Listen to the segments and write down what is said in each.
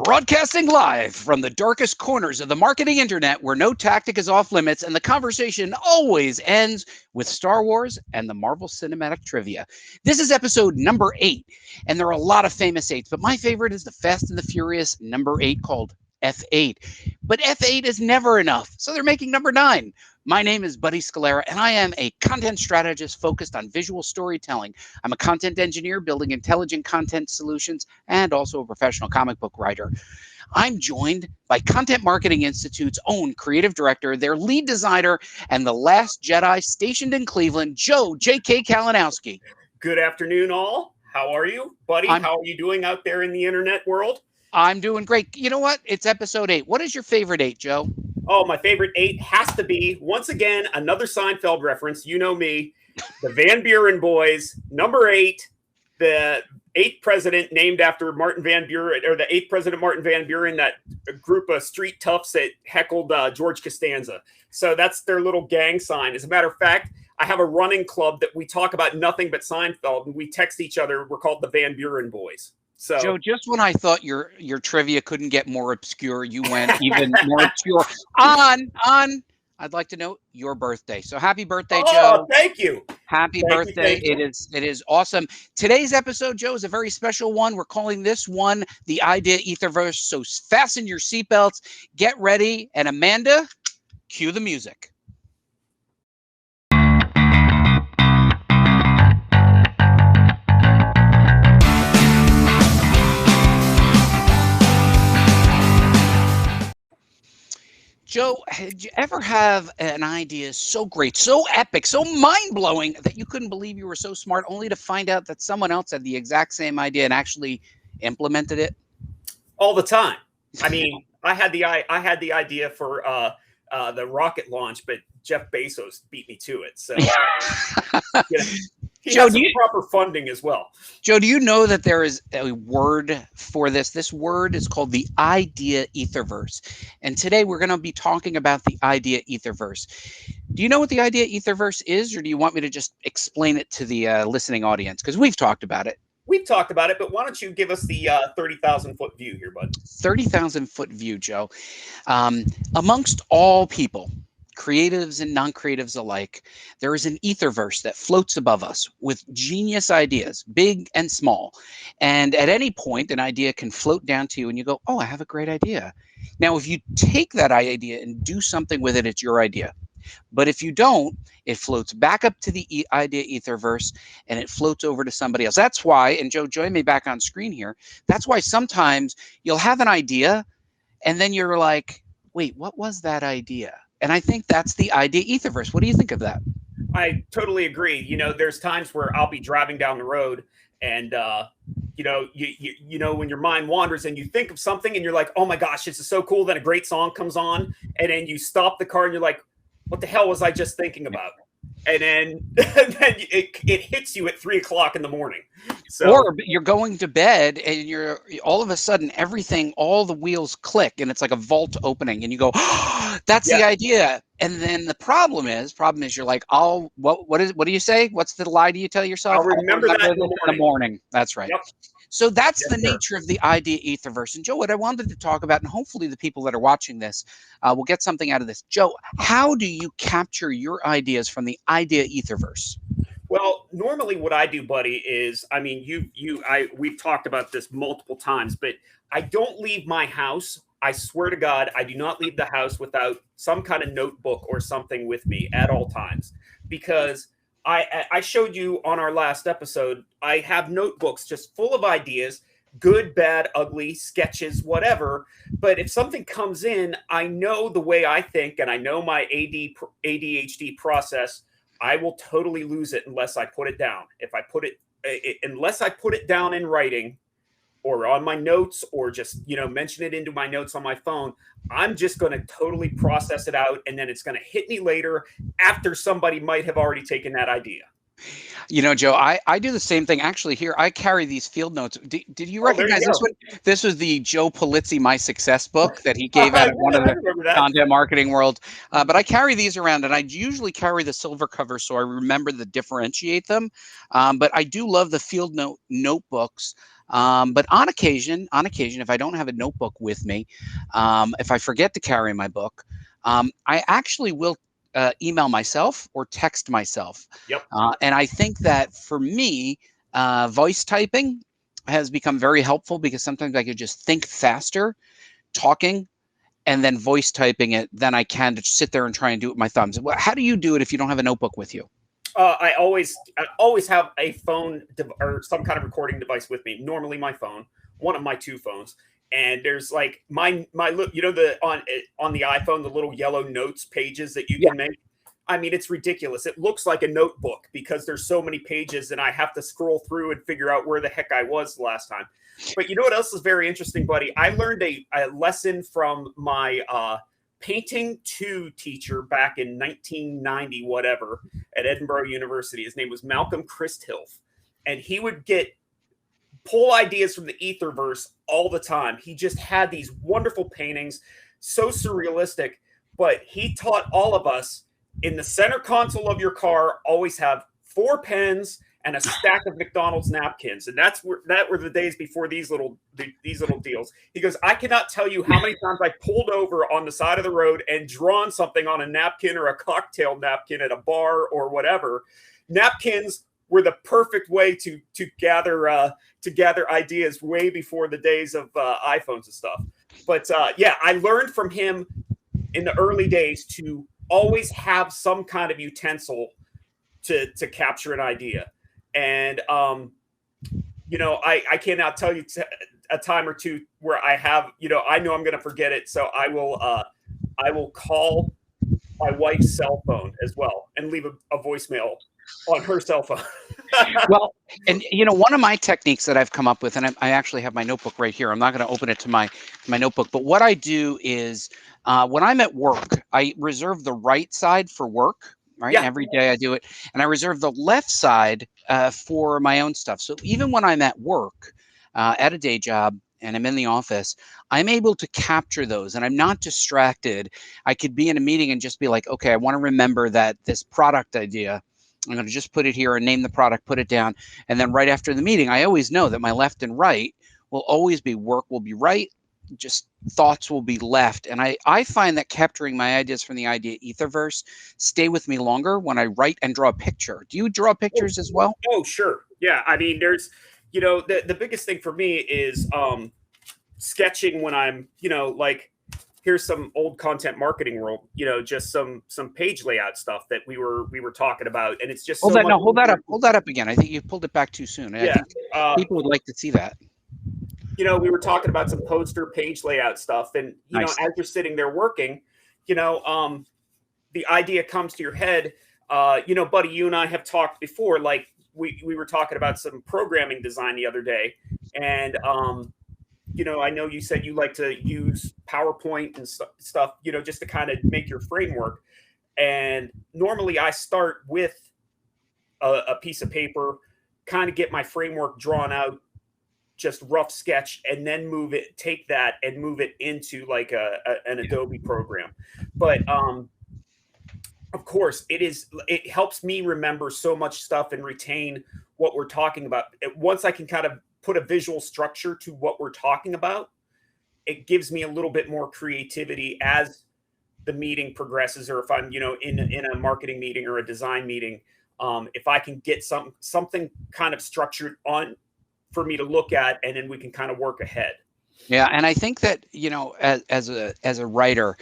Broadcasting live from the darkest corners of the marketing internet where no tactic is off limits and the conversation always ends with Star Wars and the Marvel Cinematic Trivia. This is episode number 8, and there are a lot of famous 8s, but my favorite is the Fast and the Furious number 8 called F8. But F8 is never enough, so they're making number 9. My name is Buddy Scalera, and I am a content strategist focused on visual storytelling. I'm a content engineer building intelligent content solutions and also a professional comic book writer. I'm joined by Content Marketing Institute's own creative director, their lead designer, and the Last Jedi stationed in Cleveland, Joe J.K. Kalinowski. Good afternoon, all. How are you, Buddy? How are you doing out there in the internet world? I'm doing great. You know what? It's episode 8. What is your favorite 8, Joe? Oh, my favorite 8 has to be, once again, another Seinfeld reference. You know me, the Van Buren boys. Number 8, the 8th president named after Martin Van Buren, or the 8th president Martin Van Buren, that group of street toughs that heckled George Costanza. So that's their little gang sign. As a matter of fact, I have a running club that we talk about nothing but Seinfeld, and we text each other. We're called the Van Buren boys. So, Joe, just when I thought your trivia couldn't get more obscure, you went even more obscure. I'd like to know your birthday. So happy birthday, Joe. Thank you. Happy birthday. It is awesome. Today's episode, Joe, is a very special one. We're calling this one the Idea Etherverse. So fasten your seatbelts, get ready, and Amanda, cue the music. Joe, did you ever have an idea so great, so epic, so mind-blowing that you couldn't believe you were so smart, only to find out that someone else had the exact same idea and actually implemented it? All the time. I mean, I had the idea for the rocket launch, but Jeff Bezos beat me to it. So, he Joe, has some proper funding as well. Joe, do you know that there is a word for this? This word is called the Idea Etherverse. And today we're going to be talking about the Idea Etherverse. Do you know what the Idea Etherverse is, or do you want me to just explain it to the listening audience? Because we've talked about it. We've talked about it, but why don't you give us the 30,000-foot view here, bud? 30,000-foot view, Joe. Amongst all people, creatives and non-creatives alike, there is an etherverse that floats above us with genius ideas, big and small. And at any point, an idea can float down to you and you go, oh, I have a great idea. Now, if you take that idea and do something with it, it's your idea. But if you don't, it floats back up to the Idea Etherverse and it floats over to somebody else. That's why, and Joe, join me back on screen here. That's why sometimes you'll have an idea and then you're like, wait, what was that idea? And I think that's the Idea Etherverse. What do you think of that? I totally agree. You know, there's times where I'll be driving down the road and, you know, when your mind wanders and you think of something and you're like, oh my gosh, this is so cool. Then a great song comes on and then you stop the car and you're like, what the hell was I just thinking about? And then it hits you at 3 o'clock in the morning. So, or you're going to bed and you're all of a sudden all the wheels click and it's like a vault opening and you go, oh, that's the idea. And then the problem is you're like, oh, what do you say? What's the lie do you tell yourself? I'll remember that in the morning. That's right. Yep. So that's the nature of the Idea Etherverse. And Joe, what I wanted to talk about, and hopefully the people that are watching this will get something out of this. Joe, how do you capture your ideas from the Idea Etherverse? Well, normally what I do, buddy, is, I mean, we've talked about this multiple times, but I don't leave my house. I swear to God, I do not leave the house without some kind of notebook or something with me at all times, because I showed you on our last episode, I have notebooks just full of ideas, good, bad, ugly, sketches, whatever. But if something comes in, I know the way I think and I know my ADHD process, I will totally lose it unless I put it down. Unless I put it down in writing or on my notes or just, mention it into my notes on my phone, I'm just going to totally process it out. And then it's going to hit me later after somebody might have already taken that idea. You know, Joe, I do the same thing. Actually, here I carry these field notes. Did you Oh, there you recognize this go. one? This was the Joe Polizzi My Success book that he gave out Yeah, of one of I the remember that. content marketing world. But I carry these around, and I usually carry the silver cover so I remember to differentiate them. But I do love the field notebooks. But on occasion, if I don't have a notebook with me, if I forget to carry my book, I actually will email myself or text myself. Yep. And I think that for me, voice typing has become very helpful because sometimes I could just think faster talking and then voice typing it than I can to sit there and try and do it with my thumbs. How do you do it if you don't have a notebook with you? I always have a phone or some kind of recording device with me. Normally my phone, one of my two phones. And there's like my you know, the on the iPhone, the little yellow notes pages that you Yeah. can make. I mean, it's ridiculous. It looks like a notebook because there's so many pages and I have to scroll through and figure out where the heck I was the last time. But you know what else is very interesting, buddy? I learned a lesson from my painting 2 teacher back in 1990, whatever, at Edinburgh University. His name was Malcolm Christhilf. And he would pull ideas from the Etherverse all the time. He just had these wonderful paintings, so surrealistic. But he taught all of us, in the center console of your car, always have 4 pens and a stack of McDonald's napkins. And that were the days before these little deals. He goes, I cannot tell you how many times I pulled over on the side of the road and drawn something on a napkin or a cocktail napkin at a bar or whatever. Napkins were the perfect way to gather ideas way before the days of iPhones and stuff. But yeah, I learned from him in the early days to always have some kind of utensil to capture an idea. And you know, I cannot tell you a time or two where I have, you know, I know I'm going to forget it, so I will call my wife's cell phone as well and leave a voicemail on her cell phone. Well, and you know, one of my techniques that I've come up with, and I actually have my notebook right here. I'm not going to open it to my notebook, but what I do is when I'm at work, I reserve the right side for work. Right, Yeah. every day I do it, and I reserve the left side for my own stuff. So even when I'm at work, at a day job, and I'm in the office, I'm able to capture those, and I'm not distracted. I could be in a meeting and just be like, okay, I want to remember that this product idea. I'm going to just put it here and name the product, put it down. And then right after the meeting, I always know that my left and right will always be work will be right, just thoughts will be left. And I find that capturing my ideas from the idea Etherverse stay with me longer when I write and draw a picture. Do you draw pictures as well? Oh, sure. Yeah. I mean, there's, you know, the biggest thing for me is sketching when I'm, you know, like, here's some old content marketing world, you know, just some page layout stuff that we were talking about, and it's just hold that up again. I think you pulled it back too soon. Yeah, I think people would like to see that. You know, we were talking about some poster page layout stuff, and you Nice. know, as you're sitting there working, you know, the idea comes to your head. You know, buddy, you and I have talked before. Like we were talking about some programming design the other day, and you know, I know you said you like to use PowerPoint and stuff, you know, just to kind of make your framework. And normally I start with a piece of paper, kind of get my framework drawn out, just rough sketch, and then take that and move it into like an Adobe program. But of course, it helps me remember so much stuff and retain what we're talking about. Once I can kind of put a visual structure to what we're talking about, it gives me a little bit more creativity as the meeting progresses, or if I'm, you know, in a marketing meeting or a design meeting, if I can get something kind of structured on for me to look at, and then we can kind of work ahead. Yeah, and I think that, you know, as a writer,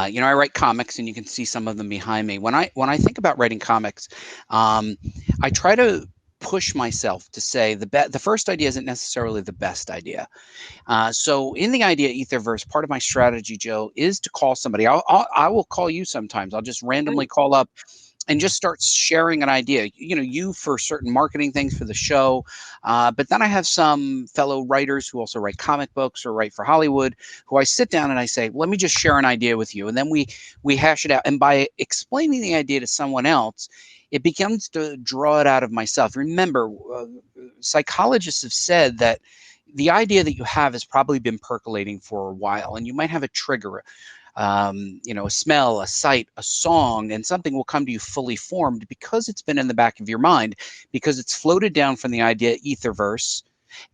you know, I write comics, and you can see some of them behind me. When I think about writing comics, I try to push myself to say the first idea isn't necessarily the best idea. So in the idea Etherverse, part of my strategy, Joe, is to call somebody. I will call you sometimes. I'll just randomly call up and just start sharing an idea. You for certain marketing things for the show, but then I have some fellow writers who also write comic books or write for Hollywood, who I sit down and I say, let me just share an idea with you, and then we hash it out. And by explaining the idea to someone else, it becomes to draw it out of myself. Remember, psychologists have said that the idea that you have has probably been percolating for a while, and you might have a trigger, a smell, a sight, a song, and something will come to you fully formed because it's been in the back of your mind, because it's floated down from the idea etherverse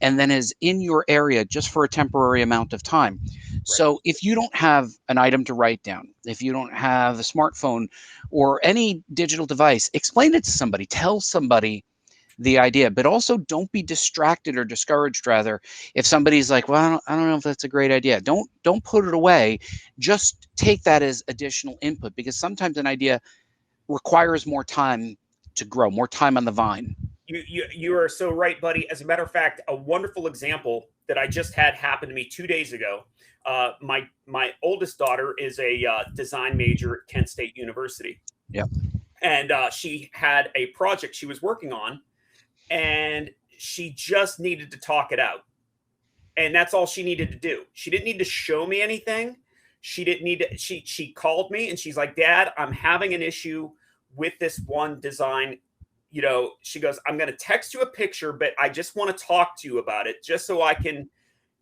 and then is in your area just for a temporary amount of time. Right. So if you don't have an item to write down, if you don't have a smartphone or any digital device, explain it to somebody, tell somebody the idea, but also don't be distracted or discouraged, rather, if somebody's like, well, I don't know if that's a great idea. Don't put it away. Just take that as additional input, because sometimes an idea requires more time to grow, more time on the vine. You are so right, buddy. As a matter of fact, a wonderful example that I just had happen to me 2 days ago. My oldest daughter is a design major at Kent State University. Yeah. And she had a project she was working on, and she just needed to talk it out. And that's all she needed to do. She didn't need to show me anything. She didn't need to, she called me and she's like, Dad, I'm having an issue with this one design. She goes, I'm going to text you a picture, but I just want to talk to you about it just so I can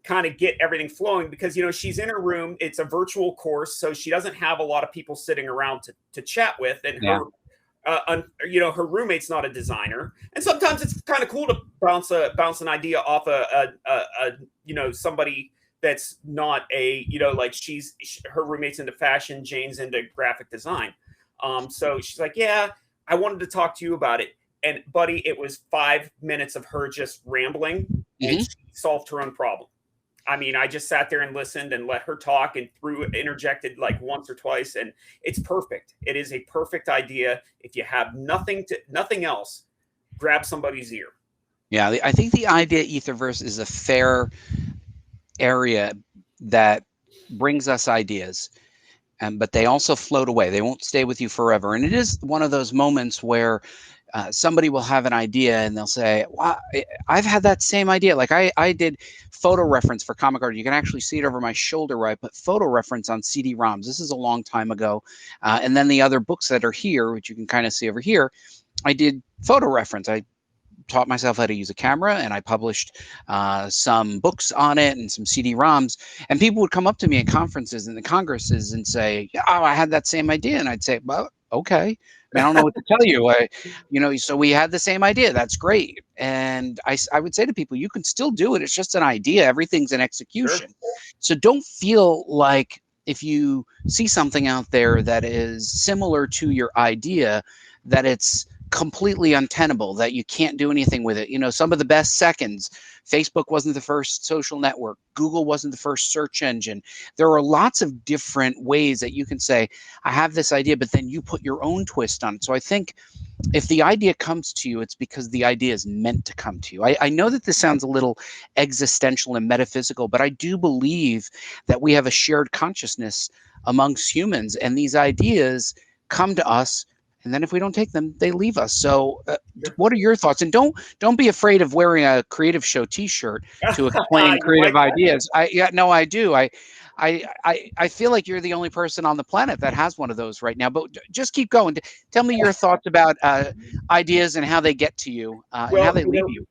kind of get everything flowing, because, she's in her room. It's a virtual course, so she doesn't have a lot of people sitting around to chat with. And her roommate's not a designer, and sometimes it's kind of cool to bounce an idea off somebody that's not like her roommate's into fashion, Jane's into graphic design. So she's like, yeah, I wanted to talk to you about it. And buddy, it was 5 minutes of her just rambling, and she solved her own problem. I mean, I just sat there and listened and let her talk, and interjected like once or twice, and it's perfect. It is a perfect idea. If you have nothing else, grab somebody's ear. Yeah, I think the idea etherverse is a fair area that brings us ideas, but they also float away. They won't stay with you forever. And it is one of those moments where somebody will have an idea and they'll say, wow, I've had that same idea. Like I did photo reference for Comic Art. You can actually see it over my shoulder where I put photo reference on CD-ROMs. This is a long time ago. And then the other books that are here, which you can kind of see over here, I did photo reference. I taught myself how to use a camera, and I published some books on it and some CD-ROMs. And people would come up to me at conferences and the congresses and say, oh, I had that same idea. And I'd say, well, okay. I don't know what to tell you. So we had the same idea. That's great. And I would say to people, you can still do it. It's just an idea. Everything's an execution. Sure. So don't feel like if you see something out there that is similar to your idea, that it's completely untenable, that you can't do anything with it. Some of the best seconds, Facebook wasn't the first social network. Google wasn't the first search engine. There are lots of different ways that you can say, I have this idea, but then you put your own twist on it. So I think if the idea comes to you, it's because the idea is meant to come to you. I know that this sounds a little existential and metaphysical, but I do believe that we have a shared consciousness amongst humans, and these ideas come to us. And then if we don't take them, they leave us. So what are your thoughts? And don't be afraid of wearing a Creative Show T-shirt to explain creative ideas. I do. I feel like you're the only person on the planet that has one of those right now. But just keep going. Tell me your thoughts about ideas and how they get to you and how they leave you.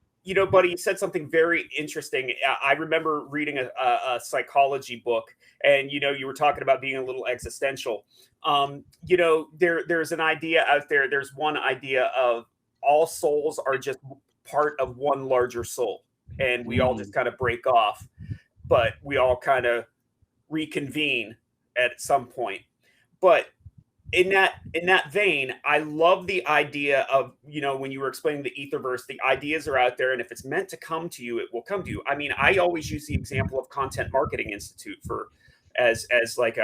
Buddy, you said something very interesting. I remember reading a psychology book, and, you were talking about being a little existential. There's an idea out there. There's one idea of all souls are just part of one larger soul, and we all just kind of break off, but we all kind of reconvene at some point. But in that vein, I love the idea of, when you were explaining the etherverse, the ideas are out there, and if it's meant to come to you, it will come to you. I mean, I always use the example of Content Marketing Institute as like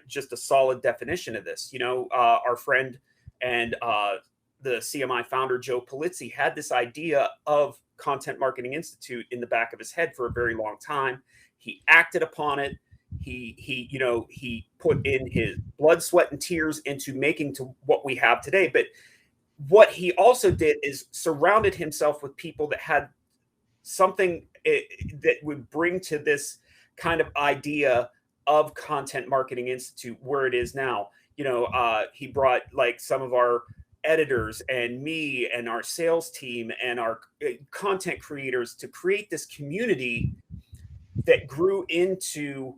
just a solid definition of this. Our friend and the CMI founder, Joe Polizzi, had this idea of Content Marketing Institute in the back of his head for a very long time. He acted upon it. He put in his blood, sweat, and tears into making to what we have today. But what he also did is surrounded himself with people that had something that would bring to this kind of idea of Content Marketing Institute where it is now. He brought like some of our editors and me and our sales team and our content creators to create this community that grew into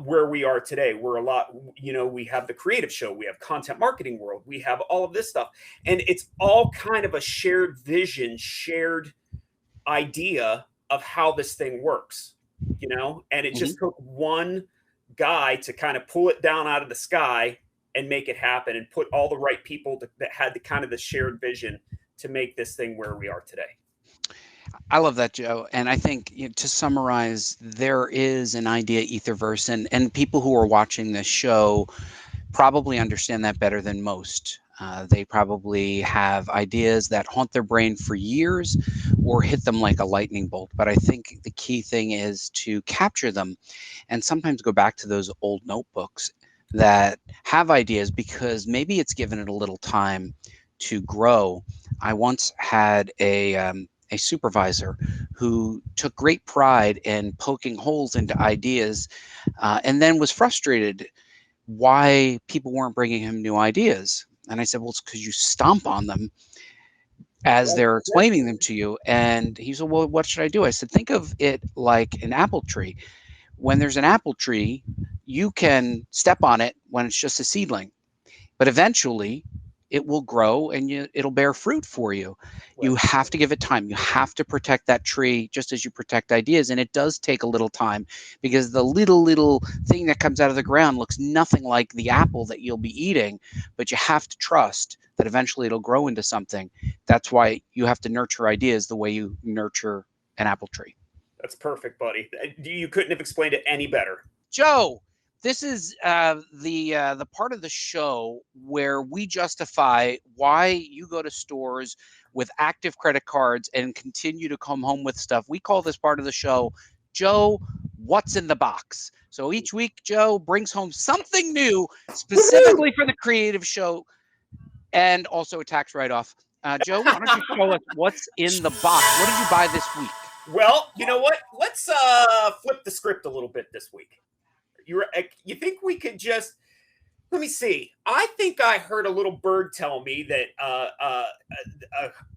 where we are today. We're a lot, we have the creative show, we have Content Marketing World, we have all of this stuff. And it's all kind of a shared vision, shared idea of how this thing works, and it just took one guy to kind of pull it down out of the sky and make it happen and put all the right people that had the kind of the shared vision to make this thing where we are today. I love that, Joe. And I think to summarize, there is an idea etherverse, and people who are watching this show probably understand that better than most. They probably have ideas that haunt their brain for years or hit them like a lightning bolt. But I think the key thing is to capture them and sometimes go back to those old notebooks that have ideas, because maybe it's given it a little time to grow. I once had a supervisor who took great pride in poking holes into ideas and then was frustrated why people weren't bringing him new ideas. And I said, well, it's because you stomp on them as they're explaining them to you. And he said, well, what should I do? I said, think of it like an apple tree. When there's an apple tree, you can step on it when it's just a seedling, but eventually it will grow and it'll bear fruit for you. You have to give it time. You have to protect that tree just as you protect ideas. And it does take a little time, because the little thing that comes out of the ground looks nothing like the apple that you'll be eating, but you have to trust that eventually it'll grow into something. That's why you have to nurture ideas the way you nurture an apple tree. That's perfect, buddy. You couldn't have explained it any better. Joe, this is the part of the show where we justify why you go to stores with active credit cards and continue to come home with stuff. We call this part of the show, Joe, What's in the Box? So each week, Joe brings home something new specifically for the creative show and also a tax write-off. Joe, why don't you show us what's in the box? What did you buy this week? Well, you know what? Let's flip the script a little bit this week. You think we could just, let me see. I think I heard a little bird tell me that a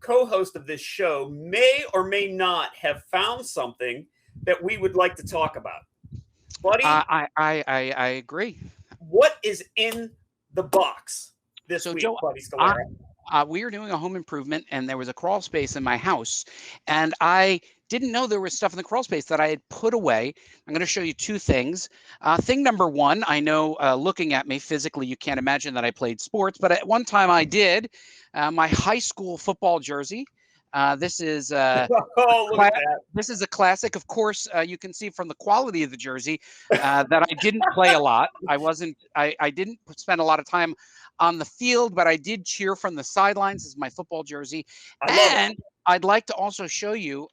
co-host of this show may or may not have found something that we would like to talk about. Buddy, I agree. What is in the box this week, Joe, Buddy Scalera? We were doing a home improvement, and there was a crawl space in my house, and I didn't know there was stuff in the crawl space that I had put away. I'm going to show you two things. Thing number one, I know looking at me physically, you can't imagine that I played sports, but at one time I did. My high school football jersey. This is this is a classic. Of course, you can see from the quality of the jersey that I didn't play a lot. I didn't spend a lot of time on the field, but I did cheer from the sidelines. This is my football jersey. And I'd like to also show you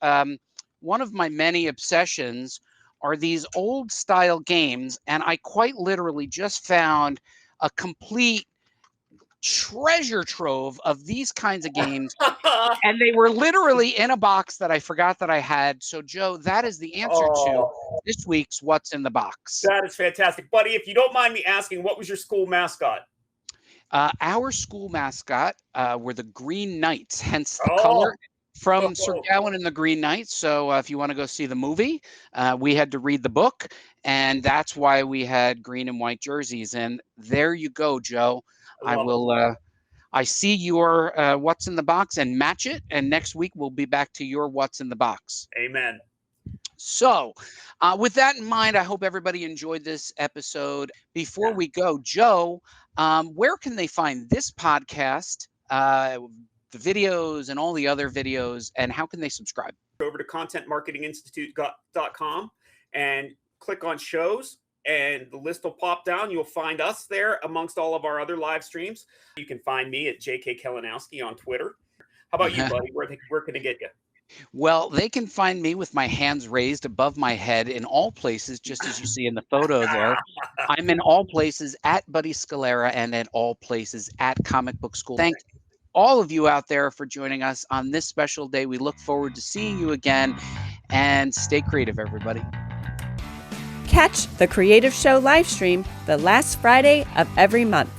one of my many obsessions are these old style games. And I quite literally just found a complete treasure trove of these kinds of games. And they were literally in a box that I forgot that I had. So, Joe, that is the answer to this week's What's in the Box. That is fantastic. Buddy, if you don't mind me asking, what was your school mascot? Our school mascot were the Green Knights, hence the color from Sir Gawain and the Green Knights. So if you want to go see the movie, we had to read the book, and that's why we had green and white jerseys. And there you go, Joe. I see your What's in the Box and match it, and next week we'll be back to your What's in the Box. Amen. So with that in mind, I hope everybody enjoyed this episode. Before we go, Joe, where can they find this podcast, the videos and all the other videos, and how can they subscribe? Go over to contentmarketinginstitute.com and click on shows, and the list will pop down. You'll find us there amongst all of our other live streams. You can find me at JK Kalinowski on Twitter. How about you, buddy? Where can they get you? Well, they can find me with my hands raised above my head in all places, just as you see in the photo there. I'm in all places at Buddy Scalera and at all places at Comic Book School. Thank all of you out there for joining us on this special day. We look forward to seeing you again, and stay creative, everybody. Catch the Creative Show live stream the last Friday of every month.